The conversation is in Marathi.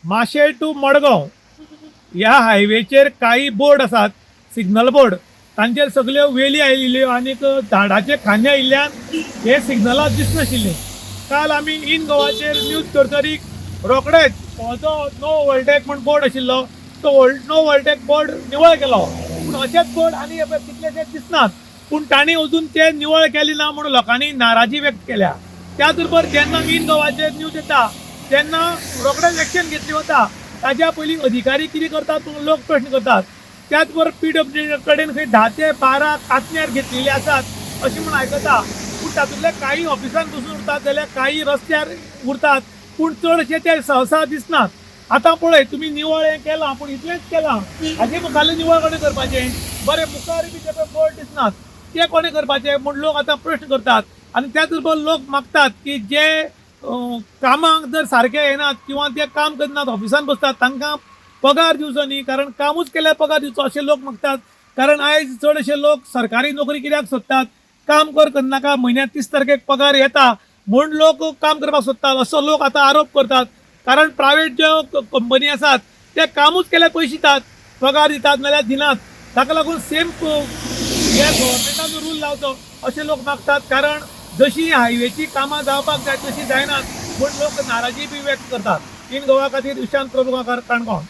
माशेल टू मडगांव ह्या हायवेचेर काही बोर्ड आसात, सिग्नल बोर्ड, तांचेर सगल्यो वेली आयिल्ल्यो आनी झाडाचे खांदे आयिल्ल्यान हे सिग्नलां दिसनाशिल्लीं. काल आमी इन गोवाचेर न्यूज करतरीक रोखडेच हो जो नो ओव्हरटेक म्हूण बोर्ड आशिल्लो तो नो ओव्हरटेक बोर्ड निवळ केलो. पूण अशेच बोर्ड आनी कितलेशे दिसनात, पूण तांणी अजून ते निवळ केले ना म्हणून लोकांनी नाराजी व्यक्त केल्या. त्याच बरोबर जेन्ना इन गोवाचेर न्यूज येता तेन्ना रोखडेच एक्शन घेतली वता. ताज्या पयलीं अधिकारी कितें करतात म्हणून लोक प्रश्न करतात. त्याच बरोबर PWD कडेन खंय 10 ते 12 कांतण्यार घेतलेले आसात अशें म्हूण आयकता. पूण तातूंतले काही ऑफिसांत बसून उरतात जाल्यार काही रस्त्यार उरतात, पूण चडशे ते सहसा दिसनात. आतां पळय तुमी निवळ हें केलां, पूण इतलेंच केलां, हाचे मुखाल्लें निवळ कोणें करपाचें? बरें मुखार बी ते बोर्ड दिसनात, ते कोणें करपाचें म्हूण लोक आतां प्रश्न करतात. आनी त्याच बरोबर लोक मागतात की जे कामाक जर सारके येनात किंवा ते काम करनात, ऑफिसांत बसतात, तांकां पगार दिवचो न्ही, कारण कामूच केल्यार पगार दिवचो अशें लोक मागतात. कारण आयज चडशे लोक सरकारी नोकरी कित्याक सोदतात? काम करनाका, म्हयन्याक 30 तारखेक पगार येता म्हूण लोक काम करपाक सोदतात असो लोक आतां आरोप करतात. कारण प्रायवेट ज्यो कंपनी आसात ते कामूच केल्यार पयशे दितात, पगार दितात नाल्यार दिनात. ताका लागून सेम हे गव्हर्मेंटाचो रूल लावचो अशें लोक मागतात. कारण जशी हायवेची कामां जावपाक जाय तशी जायनात म्हूण लोक नाराजी बी व्यक्त करतात. इन गोवा खातीर विशांत प्रभुगांकर, काणकोण.